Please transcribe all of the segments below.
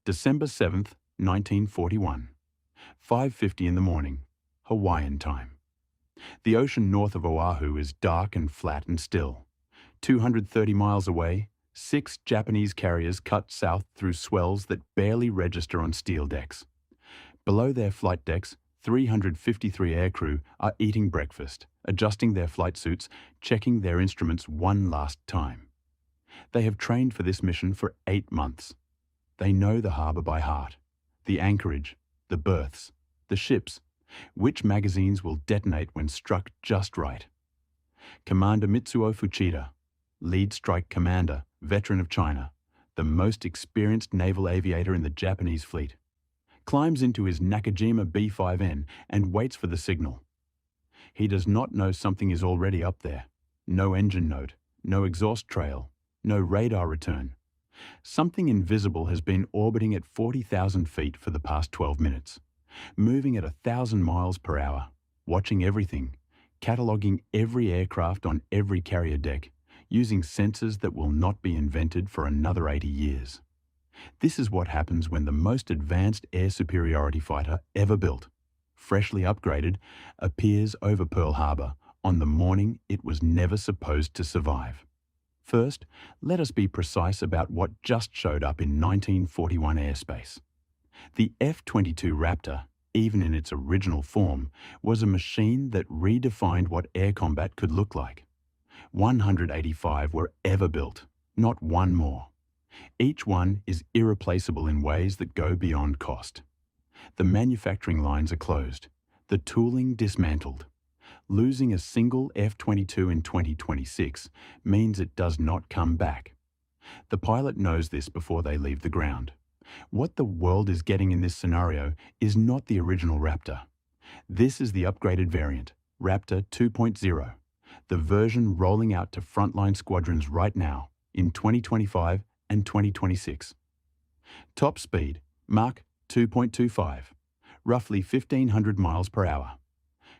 December 7th, 1941, 5:50 in the morning, Hawaiian time. The ocean north of Oahu is dark and flat and still. 230 miles away, 6 Japanese carriers cut south through swells that barely register on steel decks. Below their flight decks, 353 aircrew are eating breakfast, adjusting their flight suits, checking their instruments one last time. They have trained for this mission for 8 months. They know the harbor by heart, the anchorage, the berths, the ships, which magazines will detonate when struck just right. Commander Mitsuo Fuchida, lead strike commander, veteran of China, the most experienced naval aviator in the Japanese fleet, climbs into his Nakajima B-5N and waits for the signal. He does not know something is already up there. No engine note, no exhaust trail, no radar return. Something invisible has been orbiting at 40,000 feet for the past 12 minutes, moving at 1,000 miles per hour, watching everything, cataloging every aircraft on every carrier deck, using sensors that will not be invented for another 80 years. This is what happens when the most advanced air superiority fighter ever built, freshly upgraded, appears over Pearl Harbor on the morning it was never supposed to survive. First, let us be precise about what just showed up in 1941 airspace. The F-22 Raptor, even in its original form, was a machine that redefined what air combat could look like. 185 were ever built, not one more. Each one is irreplaceable in ways that go beyond cost. The manufacturing lines are closed, the tooling dismantled. Losing a single F-22 in 2026 means it does not come back. The pilot knows this before they leave the ground. What the world is getting in this scenario is not the original Raptor. This is the upgraded variant, Raptor 2.0, the version rolling out to frontline squadrons right now in 2025 and 2026. Top speed, Mach 2.25, roughly 1,500 miles per hour.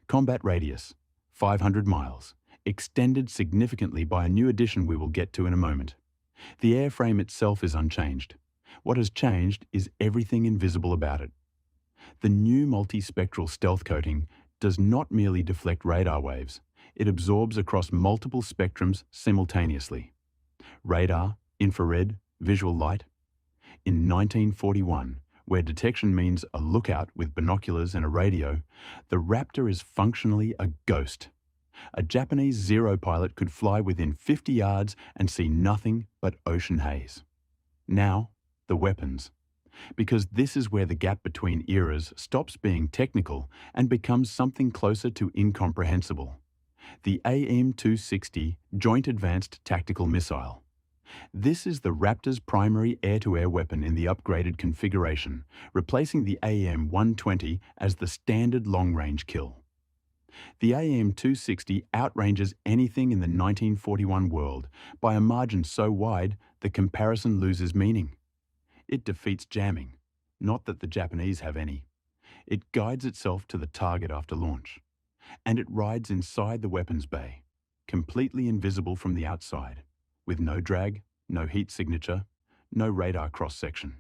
Combat radius, 500 miles, extended significantly by a new addition we will get to in a moment. The airframe itself is unchanged. What has changed is everything invisible about it. The new multi-spectral stealth coating does not merely deflect radar waves, it absorbs across multiple spectrums simultaneously. Radar, infrared, visual light. In 1941, where detection means a lookout with binoculars and a radio, the Raptor is functionally a ghost. A Japanese Zero pilot could fly within 50 yards and see nothing but ocean haze. Now, the weapons. Because this is where the gap between eras stops being technical and becomes something closer to incomprehensible. The AIM-260 Joint Advanced Tactical Missile. This is the Raptor's primary air-to-air weapon in the upgraded configuration, replacing the AIM-120 as the standard long-range kill. The AIM-260 outranges anything in the 1941 world by a margin so wide the comparison loses meaning. It defeats jamming, not that the Japanese have any. It guides itself to the target after launch. And it rides inside the weapons bay, completely invisible from the outside, with no drag, no heat signature, no radar cross-section.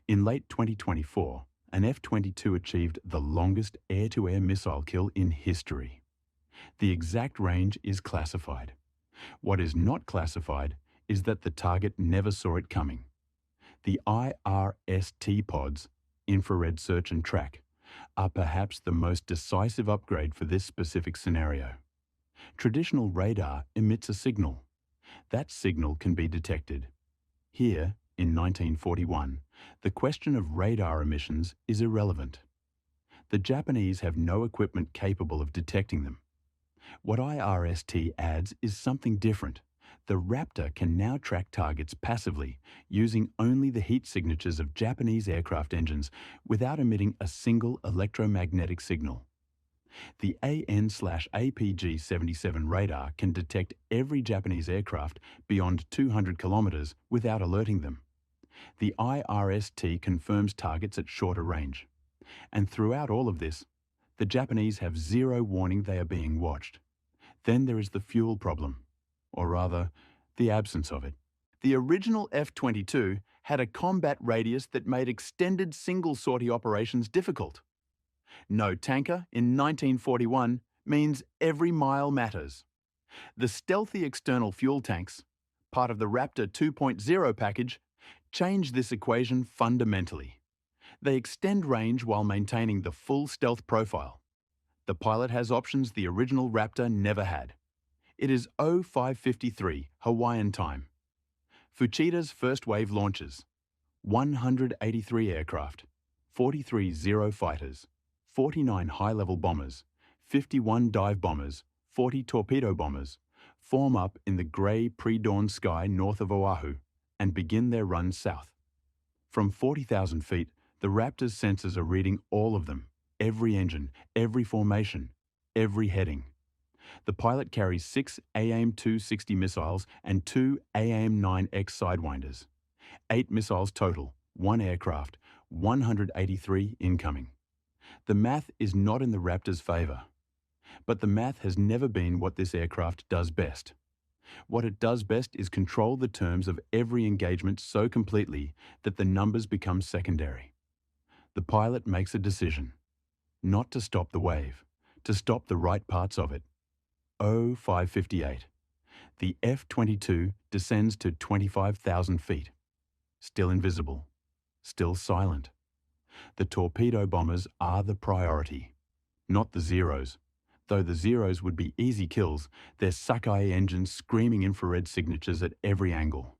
In late 2024, an F-22 achieved the longest air-to-air missile kill in history. The exact range is classified. What is not classified is that the target never saw it coming. The IRST pods, infrared search and track, are perhaps the most decisive upgrade for this specific scenario. Traditional radar emits a signal. That signal can be detected. Here, in 1941, the question of radar emissions is irrelevant. The Japanese have no equipment capable of detecting them. What IRST adds is something different. The Raptor can now track targets passively, using only the heat signatures of Japanese aircraft engines without emitting a single electromagnetic signal. The AN/APG-77 radar can detect every Japanese aircraft beyond 200 kilometers without alerting them. The IRST confirms targets at shorter range. And throughout all of this, the Japanese have zero warning they are being watched. Then there is the fuel problem, or rather, the absence of it. The original F-22 had a combat radius that made extended single-sortie operations difficult. No tanker in 1941 means every mile matters. The stealthy external fuel tanks, part of the Raptor 2.0 package, change this equation fundamentally. They extend range while maintaining the full stealth profile. The pilot has options the original Raptor never had. It is 0553 Hawaiian time. Fuchida's first wave launches. 183 aircraft, 43 Zero fighters, 49 high-level bombers, 51 dive bombers, 40 torpedo bombers, form up in the grey pre-dawn sky north of Oahu and begin their run south. From 40,000 feet, the Raptor's sensors are reading all of them, every engine, every formation, every heading. The pilot carries 6 AIM-260 missiles and 2 AIM-9X Sidewinders. 8 missiles total, 1 aircraft, 183 incoming. The math is not in the Raptor's favour. But the math has never been what this aircraft does best. What it does best is control the terms of every engagement so completely that the numbers become secondary. The pilot makes a decision, not to stop the wave, to stop the right parts of it. 0558. The F-22 descends to 25,000 feet. Still invisible, still silent. The torpedo bombers are the priority, not the Zeros. Though the Zeros would be easy kills, their Sakai engines screaming infrared signatures at every angle.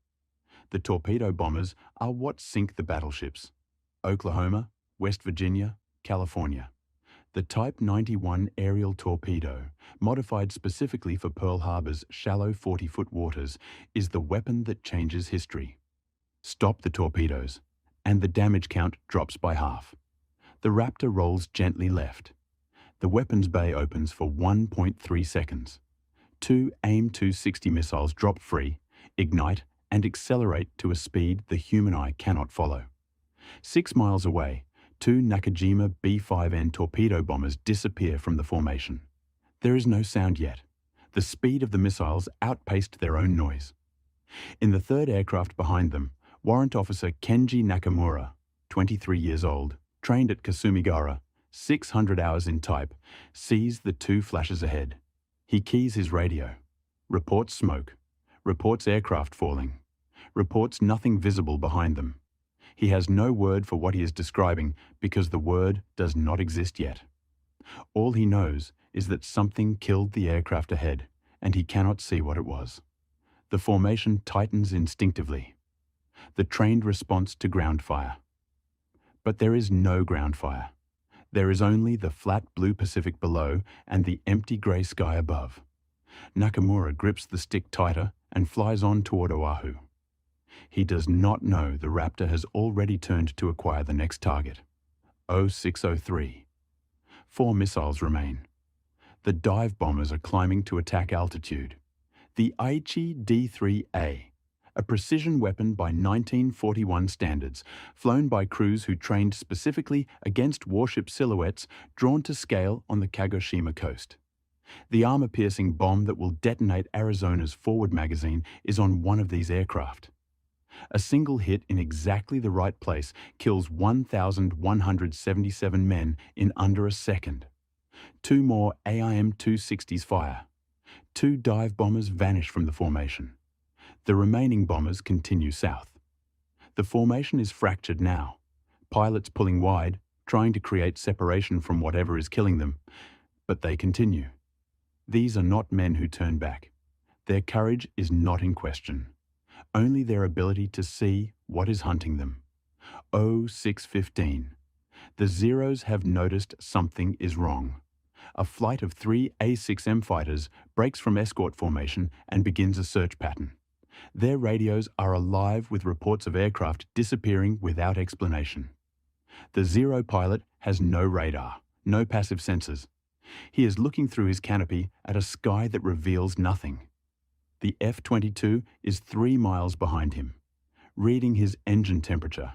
The torpedo bombers are what sink the battleships. Oklahoma, West Virginia, California. The Type 91 aerial torpedo, modified specifically for Pearl Harbor's shallow 40-foot waters, is the weapon that changes history. Stop the torpedoes, and the damage count drops by half. The Raptor rolls gently left. The weapons bay opens for 1.3 seconds. 2 AIM-260 missiles drop free, ignite, and accelerate to a speed the human eye cannot follow. 6 miles away, 2 Nakajima B-5N torpedo bombers disappear from the formation. There is no sound yet. The speed of the missiles outpaced their own noise. In the third aircraft behind them, Warrant Officer Kenji Nakamura, 23 years old, trained at Kasumigara, 600 hours in type, sees the 2 flashes ahead. He keys his radio, reports smoke, reports aircraft falling, reports nothing visible behind them. He has no word for what he is describing because the word does not exist yet. All he knows is that something killed the aircraft ahead, and he cannot see what it was. The formation tightens instinctively. The trained response to ground fire. But there is no ground fire. There is only the flat blue Pacific below and the empty grey sky above. Nakamura grips the stick tighter and flies on toward Oahu. He does not know the Raptor has already turned to acquire the next target. 0603. 4 missiles remain. The dive bombers are climbing to attack altitude. The Aichi D-3A, a precision weapon by 1941 standards, flown by crews who trained specifically against warship silhouettes drawn to scale on the Kagoshima coast. The armor-piercing bomb that will detonate Arizona's forward magazine is on one of these aircraft. A single hit in exactly the right place kills 1,177 men in under a second. 2 more AIM-260s fire. 2 dive bombers vanish from the formation. The remaining bombers continue south. The formation is fractured now. Pilots pulling wide, trying to create separation from whatever is killing them. But they continue. These are not men who turn back. Their courage is not in question. Only their ability to see what is hunting them. 0615. The Zeros have noticed something is wrong. A flight of 3 A-6M fighters breaks from escort formation and begins a search pattern. Their radios are alive with reports of aircraft disappearing without explanation. The Zero pilot has no radar, no passive sensors. He is looking through his canopy at a sky that reveals nothing. The F-22 is 3 miles behind him, reading his engine temperature,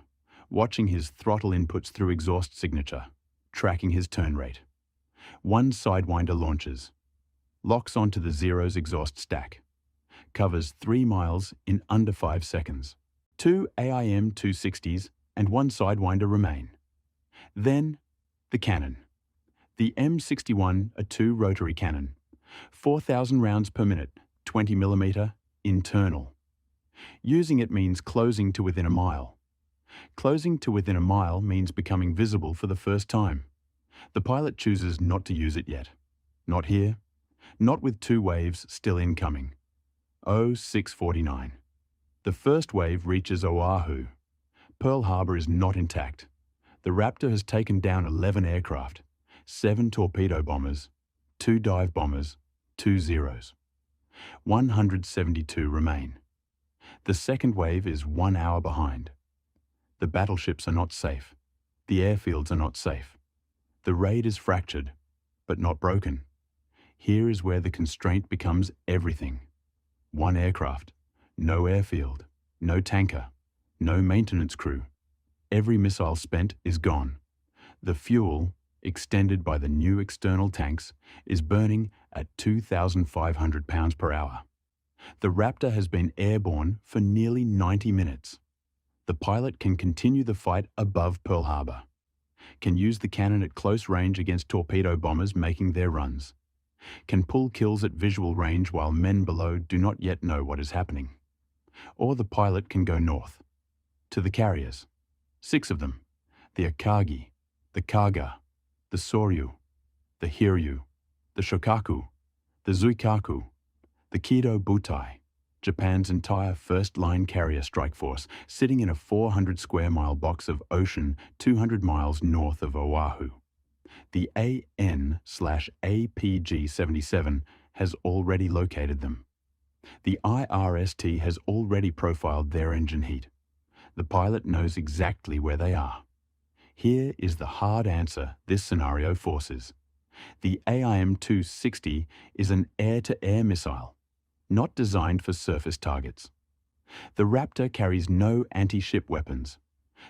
watching his throttle inputs through exhaust signature, tracking his turn rate. 1 Sidewinder launches, locks onto the Zero's exhaust stack, covers 3 miles in under 5 seconds. 2 AIM-260s and 1 Sidewinder remain. Then, the cannon. The M61, a 2 rotary cannon. 4,000 rounds per minute, 20mm, internal. Using it means closing to within a mile. Closing to within a mile means becoming visible for the first time. The pilot chooses not to use it yet. Not here. Not with 2 waves still incoming. 0649. The first wave reaches Oahu. Pearl Harbor is not intact. The Raptor has taken down 11 aircraft, 7 torpedo bombers, 2 dive bombers, 2 Zeros. 172 remain. The second wave is 1 hour behind. The battleships are not safe. The airfields are not safe. The raid is fractured, but not broken. Here is where the constraint becomes everything. 1 aircraft, no airfield, no tanker, no maintenance crew. Every missile spent is gone. The fuel, extended by the new external tanks, is burning at 2,500 pounds per hour. The Raptor has been airborne for nearly 90 minutes. The pilot can continue the fight above Pearl Harbor, can use the cannon at close range against torpedo bombers making their runs, can pull kills at visual range while men below do not yet know what is happening. Or the pilot can go north, to the carriers, 6 of them, the Akagi, the Kaga, the Soryu, the Hiryu, the Shokaku, the Zuikaku, the Kido Butai, Japan's entire first-line carrier strike force, sitting in a 400-square-mile box of ocean 200 miles north of Oahu. The AN/APG-77 has already located them. The IRST has already profiled their engine heat. The pilot knows exactly where they are. Here is the hard answer this scenario forces. The AIM-260 is an air-to-air missile, not designed for surface targets. The Raptor carries no anti-ship weapons.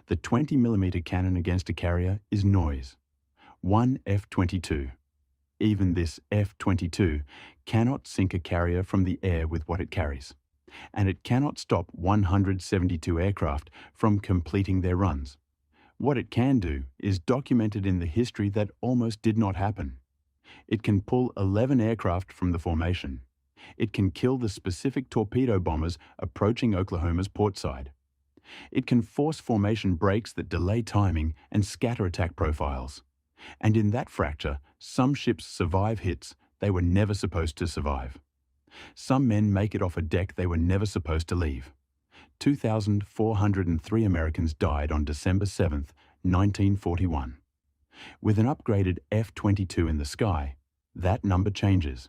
The 20mm cannon against a carrier is noise. 1 F-22. Even this F-22 cannot sink a carrier from the air with what it carries, and it cannot stop 172 aircraft from completing their runs. What it can do is documented in the history that almost did not happen. It can pull 11 aircraft from the formation. It can kill the specific torpedo bombers approaching Oklahoma's port side. It can force formation breaks that delay timing and scatter attack profiles. And in that fracture, some ships survive hits they were never supposed to survive. Some men make it off a deck they were never supposed to leave. 2,403 Americans died on December 7, 1941. With an upgraded F-22 in the sky, that number changes.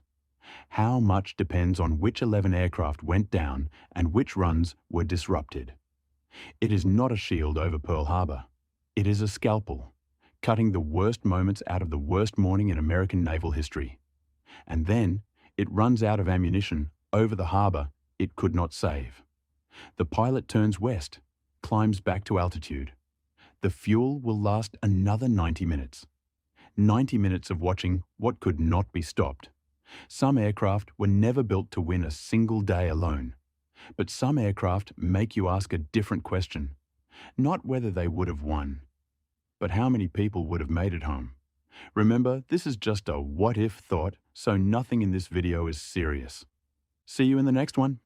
How much depends on which 11 aircraft went down and which runs were disrupted. It is not a shield over Pearl Harbor. It is a scalpel, cutting the worst moments out of the worst morning in American naval history. And then it runs out of ammunition over the harbor it could not save. The pilot turns west, climbs back to altitude. The fuel will last another 90 minutes. 90 minutes of watching what could not be stopped. Some aircraft were never built to win a single day alone. But some aircraft make you ask a different question. Not whether they would have won, but how many people would have made it home. Remember, this is just a what-if thought, so nothing in this video is serious. See you in the next one.